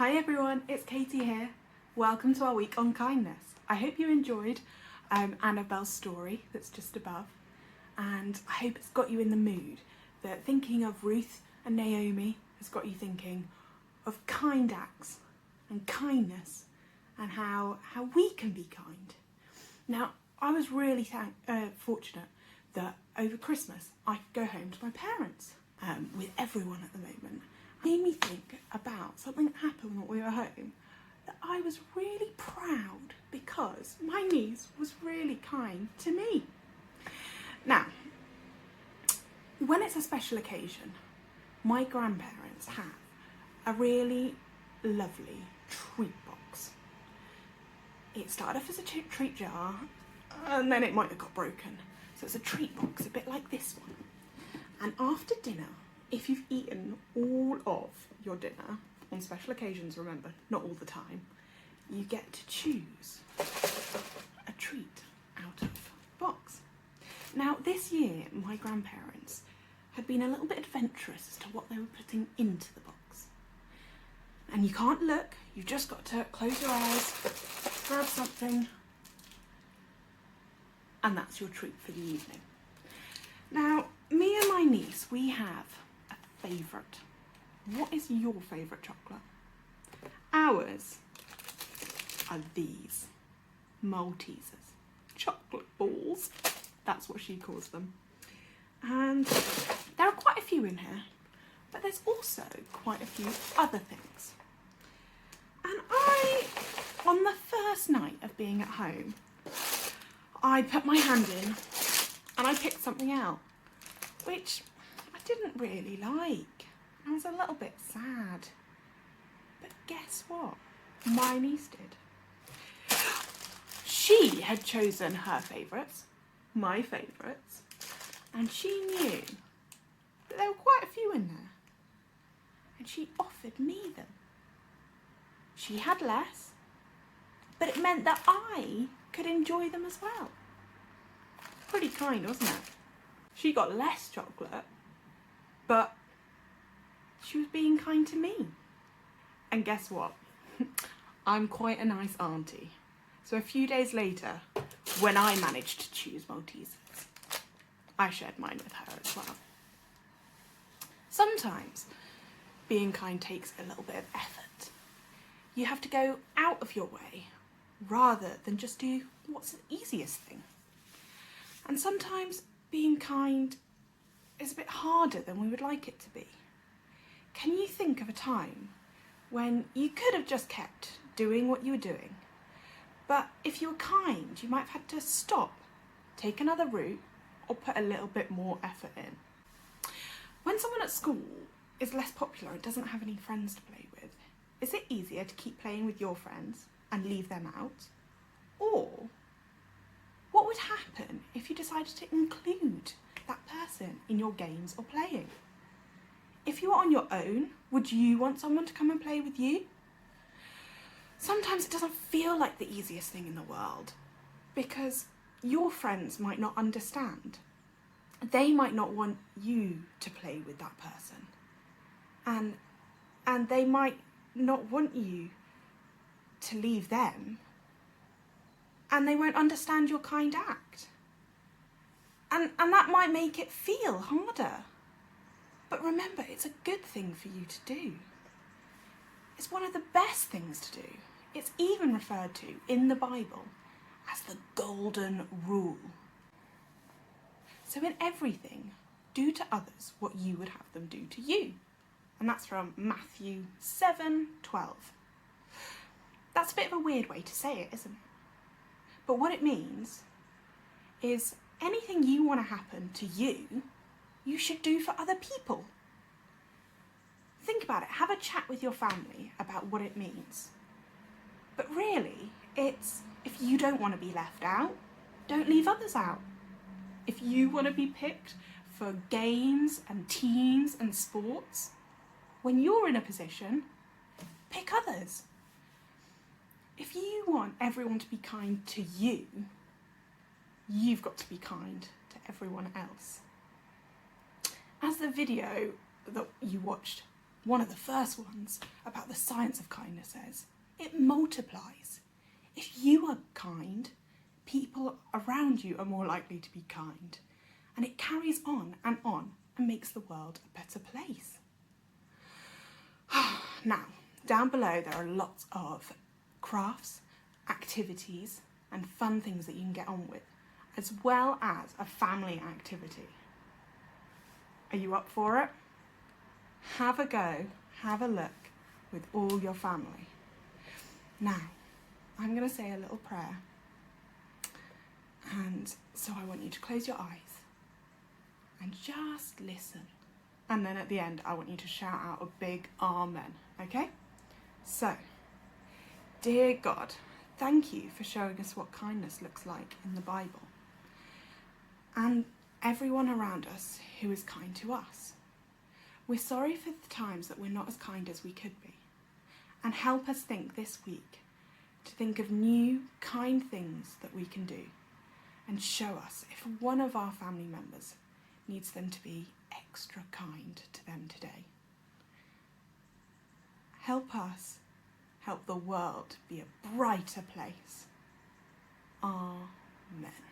Hi everyone, it's Katie here. Welcome to our week on kindness. I hope you enjoyed Annabelle's story that's just above, and I hope it's got you in the mood that thinking of Ruth and Naomi has got you thinking of kind acts and kindness and how we can be kind. Now, I was really fortunate that over Christmas I could go home to my parents with everyone at the moment. Made me think about something that happened when we were home that I was really proud because my niece was really kind to me. Now, when it's a special occasion, my grandparents have a really lovely treat box. It started off as a treat jar and then it might have got broken. So it's a treat box, a bit like this one. And after dinner, if you've eaten all of your dinner, on special occasions, remember, not all the time, you get to choose a treat out of the box. Now, this year, my grandparents had been a little bit adventurous as to what they were putting into the box. And you can't look, you've just got to close your eyes, grab something, and that's your treat for the evening. Now, me and my niece, we have a favourite. What is your favourite chocolate? Ours are these Maltesers, chocolate balls. That's what she calls them. And there are quite a few in here, but there's also quite a few other things. And on the first night of being at home, I put my hand in and I picked something out, which I didn't really like. I was a little bit sad. But guess what? My niece did. She had chosen her favourites, my favourites, and she knew that there were quite a few in there. And she offered me them. She had less, but it meant that I could enjoy them as well. Pretty kind, wasn't it? She got less chocolate, but she was being kind to me. And guess what? I'm quite a nice auntie. So a few days later, when I managed to choose Maltesers, I shared mine with her as well. Sometimes being kind takes a little bit of effort. You have to go out of your way rather than just do what's the easiest thing. And sometimes being kind is a bit harder than we would like it to be. Can you think of a time when you could have just kept doing what you were doing, but if you were kind, you might have had to stop, take another route, or put a little bit more effort in? When someone at school is less popular and doesn't have any friends to play with, is it easier to keep playing with your friends and leave them out? Or what would happen if you decided to include that person in your games or playing? If you were on your own, would you want someone to come and play with you? Sometimes it doesn't feel like the easiest thing in the world because your friends might not understand. They might not want you to play with that person. And they might not want you to leave them. And they won't understand your kind act. And that might make it feel harder. But remember, it's a good thing for you to do. It's one of the best things to do. It's even referred to in the Bible as the golden rule. So in everything, do to others what you would have them do to you. And that's from Matthew 7:12. That's a bit of a weird way to say it, isn't it? But what it means is anything you want to happen to you, you should do for other people. Think about it. Have a chat with your family about what it means. But really, it's if you don't want to be left out, don't leave others out. If you want to be picked for games and teams and sports, when you're in a position, pick others. If you want everyone to be kind to you, you've got to be kind to everyone else. As the video that you watched One of the first ones about the science of kindness says, it multiplies. If you are kind, people around you are more likely to be kind. And it carries on and makes the world a better place. Now, down below there are lots of crafts, activities and fun things that you can get on with, as well as a family activity. Are you up for it? Have a go, have a look with all your family. Now, I'm going to say a little prayer, and so I want you to close your eyes and just listen. And then at the end, I want you to shout out a big amen, okay? So, dear God, thank you for showing us what kindness looks like in the Bible, and everyone around us who is kind to us. We're sorry for the times that we're not as kind as we could be, and help us think this week to think of new, kind things that we can do, and show us if one of our family members needs them to be extra kind to them today. Help us help the world be a brighter place. Amen.